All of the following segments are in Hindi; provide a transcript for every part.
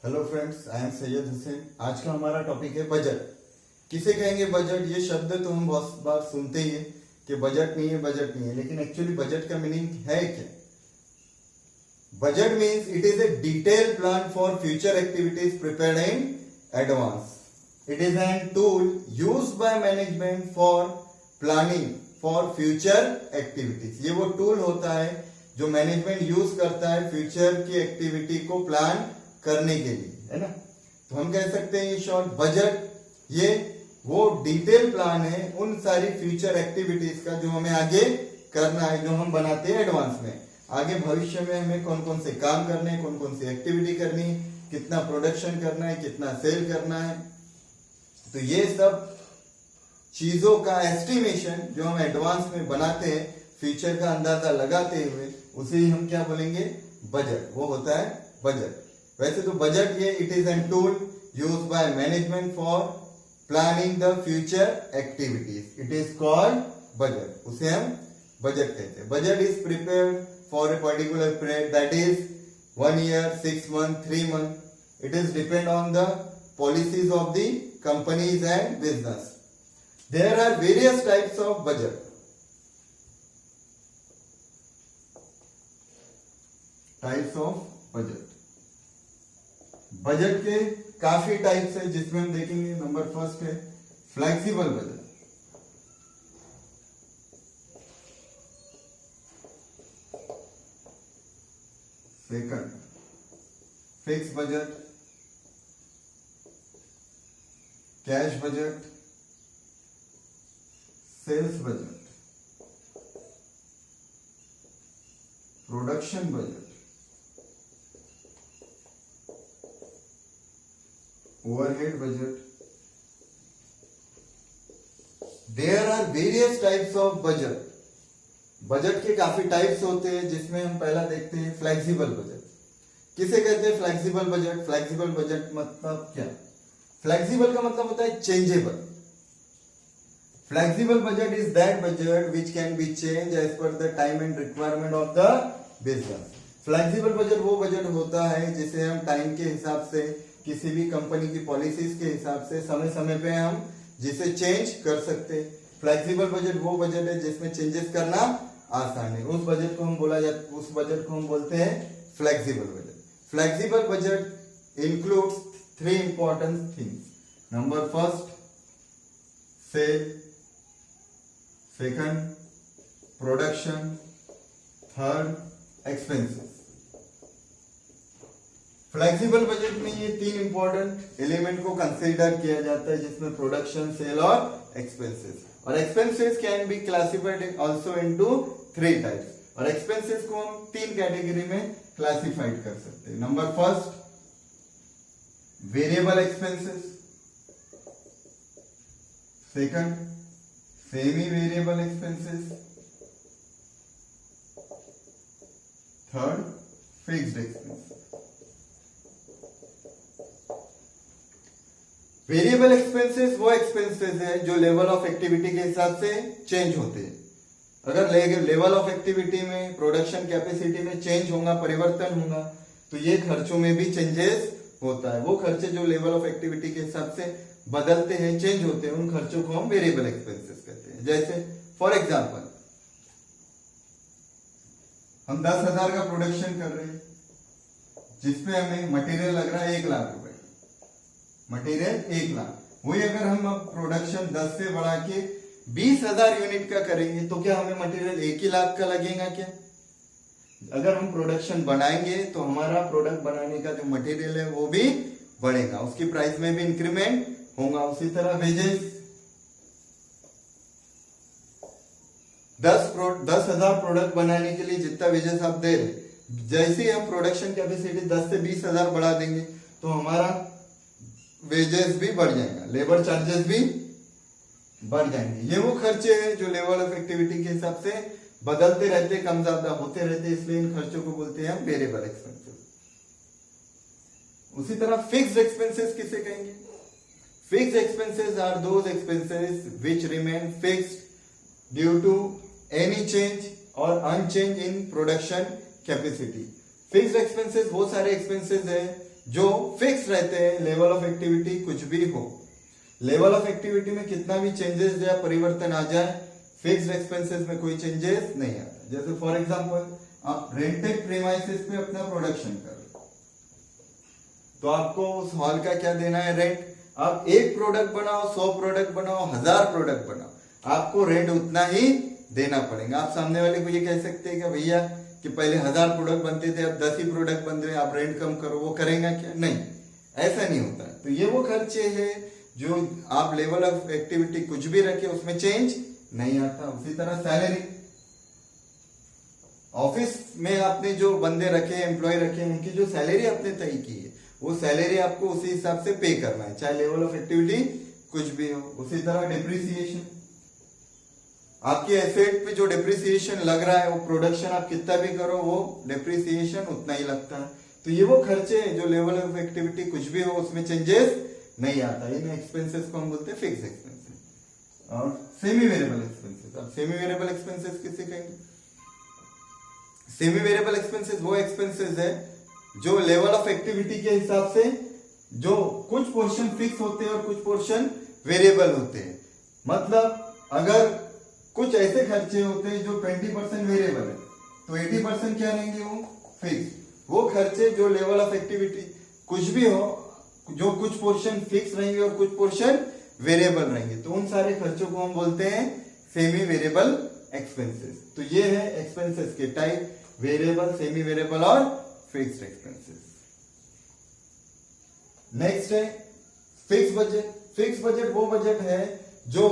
Hello friends, I am Syed Hussain. आज का हमारा टॉपिक है बजट। किसे कहेंगे बजट? ये शब्द तो हम बहुत बार सुनते ही है कि बजट नहीं है, बजट नहीं है, लेकिन एक्चुअली बजट का मीनिंग है क्या? Budget means it is a detail plan for future activities prepared in advance. It is an tool used by management for planning for future activities. ये वो टूल होता है जो मैनेजमेंट यूज करता है फ्यूचर की एक्टिविटी को प्लान करने के लिए, है ना. तो हम कह सकते हैं शॉर्ट बजट ये वो डिटेल प्लान है उन सारी फ्यूचर एक्टिविटीज का जो हमें आगे करना है, जो हम बनाते हैं एडवांस में. आगे भविष्य में हमें कौन कौन से काम करने हैं, कौन कौन सी एक्टिविटी करनी है, कितना प्रोडक्शन करना है, कितना सेल करना है. तो ये सब चीजों का एस्टिमेशन जो हम एडवांस में बनाते हैं फ्यूचर का अंदाजा लगाते हुए, उसे ही हम क्या बोलेंगे? बजट. वो होता है बजट. वैसे तो बजट ये it is an tool use by management for planning the future activities. It is called budget. उसे हम बजट कहते हैं. Budget is prepared for a particular period, that is 1 year, 6 months, 3 months. It is depend on the policies of the companies and business. There are various types of budget. Types of budget. Budget के काफी टाइप्स है जिसमें हम देखेंगे. नंबर फर्स्ट है flexible budget. Second fix budget, cash budget, sales budget, production budget, overhead budget. There are various types of budget. Budget के काफी टाइप्स होते हैं जिसमें हम पहला देखते हैं फ्लेक्सिबल बजट. किसे कहते हैं फ्लेक्सिबल बजट? फ्लेक्सिबल बजट मतलब क्या? फ्लेक्सिबल का मतलब होता है changeable. Flexible budget is that budget which can be change as per the time and requirement of the business. Flexible budget वो बजट होता है जिसे हम टाइम के हिसाब से, किसी भी कंपनी की पॉलिसीज के हिसाब से समय समय पे हम जिसे चेंज कर सकते हैं. फ्लेक्सिबल बजट वो बजट है जिसमें चेंजेस करना आसान है. उस बजट को हम उस बजट को हम बोलते हैं flexible budget. Flexible budget includes 3 important things. Number first, sale. Second, production. Third, expenses. Flexible budget में ये 3 इंपॉर्टेंट एलिमेंट को कंसीडर किया जाता है जिसमें प्रोडक्शन, सेल और एक्सपेंसेस. और expenses can be classified also into 3 types. और एक्सपेंसेस को हम 3 कैटेगरी में क्लासिफाइड कर सकते हैं. Number first, variable expenses. Second, semi variable expenses. Third, fixed expenses. Variable expenses वो एक्सपेंसेस है जो लेवल ऑफ एक्टिविटी के हिसाब से चेंज होते हैं. अगर लेवल ऑफ एक्टिविटी में, प्रोडक्शन कैपेसिटी में चेंज होगा, परिवर्तन होगा, तो ये खर्चों में भी चेंजेस होता है. वो खर्चे जो लेवल ऑफ एक्टिविटी के हिसाब से बदलते हैं, चेंज होते हैं, उन खर्चों को हम वेरिएबल एक्सपेंसेस कहते हैं. जैसे फॉर एग्जांपल हम 10,000 का प्रोडक्शन कर रहे हैं जिसमें हमें मटेरियल लग रहा है 1 लाख रुपए. मटेरियल 1 लाख. वही अगर हम अब प्रोडक्शन 10 से बढ़ा के 20,000 यूनिट का करेंगे तो क्या हमें मटेरियल 1 ही लाख का लगेगा क्या? अगर हम प्रोडक्शन बढ़ाएंगे तो हमारा प्रोडक्ट बनाने का जो मटेरियल है वो भी बढ़ेगा, उसकी प्राइस में भी इंक्रीमेंट होगा. उसी तरह वेजेस 10,000 प्रोडक्ट बनाने के लिए जितना वेजेस आप दे रहे, जैसे ही हम प्रोडक्शन कैपेसिटी 10 से 20,000 बढ़ा देंगे तो हमारा वेजेस भी बढ़ जाएगा, लेबर चार्जेस भी बढ़ जाएंगे. ये वो खर्चे हैं जो लेवल ऑफ एक्टिविटी के हिसाब से बदलते रहते, कम ज्यादा होते रहते, इसलिए इन खर्चों को बोलते हैं हम वेरिएबल एक्सपेंसेस. उसी तरह फिक्स्ड एक्सपेंसेस किसे कहेंगे? Fixed expenses are those expenses which remain fixed due to any change और unchange in production capacity. Fixed expenses वो सारे एक्सपेंसेस है जो फिक्स रहते हैं, लेवल ऑफ एक्टिविटी कुछ भी हो, लेवल ऑफ एक्टिविटी में कितना भी चेंजेस या परिवर्तन आ जाए, फिक्स्ड एक्सपेंसेस में कोई चेंजेस नहीं आता। जैसे फॉर एग्जांपल आप रेंटेड प्रीमाइसेस पे अपना प्रोडक्शन कर रहे हो, तो आपको उस हॉल का क्या देना है, रेंट। आप एक प्रोडक्ट बनाओ, 100 प्रोडक्ट बनाओ, 1000 प्रोडक्ट बनाओ, आपको रेंट उतना ही देना पड़ेगा। आप सामने वाले को ये कह सकते हैं कि भैया कि पहले 1000 प्रोडक्ट बनते थे, अब 10 ही प्रोडक्ट बन रहे हैं, आप रेंट कम करो, वो करेगा क्या? नहीं, ऐसा नहीं होता। तो ये वो खर्चे हैं जो आप लेवल ऑफ एक्टिविटी कुछ भी रखे उसमें चेंज नहीं आता। उसी तरह सैलरी, ऑफिस में आपने जो बंदे रखे, एम्प्लॉय रखे, उनकी जो सैलरी आपने तय की है, वो सैलरी आपको उसी हिसाब से पे करना है, चाहे लेवल ऑफ एक्टिविटी कुछ भी हो। उसी तरह डिप्रिसिएशन, आपके एसेट पे जो डिप्रिसिएशन लग रहा है, वो प्रोडक्शन आप कितना भी करो, वो डिप्रिसिएशन उतना ही लगता है। तो ये वो खर्चे हैं जो लेवल ऑफ एक्टिविटी कुछ भी हो उसमें चेंजेस नहीं आता। इन एक्सपेंसेस को हम बोलते हैं फिक्स एक्सपेंसेस। और सेमी वेरिएबल एक्सपेंसेस, अब सेमी वेरिएबल एक्सपेंसेस किसे कहेंगे? सेमी वेरिएबल एक्सपेंसेस वो एक्सपेंसेस है जो लेवल ऑफ एक्टिविटी के हिसाब से, जो कुछ पोर्शन फिक्स होते हैं और कुछ पोर्शन वेरिएबल होते हैं। मतलब अगर कुछ ऐसे खर्चे होते हैं जो 20% वेरिएबल है, तो 80% क्या रहेंगे, वो फिक्स। वो खर्चे जो लेवल ऑफ एक्टिविटी कुछ भी हो, जो कुछ पोर्शन फिक्स रहेंगे और कुछ पोर्शन वेरिएबल रहेंगे, तो उन सारे खर्चों को हम बोलते हैं सेमी वेरिएबल एक्सपेंसेस। तो ये है एक्सपेंसेस के टाइप, वेरिएबल, सेमी वेरिएबल और फिक्स्ड एक्सपेंसेस। नेक्स्ट है फिक्स बजट। फिक्स बजट वो बजट है जो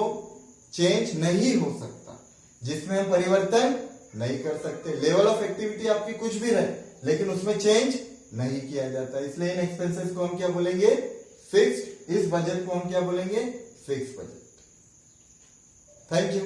चेंज नहीं हो सकता, जिसमें हम परिवर्तन नहीं कर सकते। लेवल ऑफ एक्टिविटी आपकी कुछ भी रहे, लेकिन उसमें चेंज नहीं किया जाता। इसलिए इन एक्सपेंसेस को हम क्या बोलेंगे, फिक्स्ड। इस बजट को हम क्या बोलेंगे, फिक्स बजट। Thank you.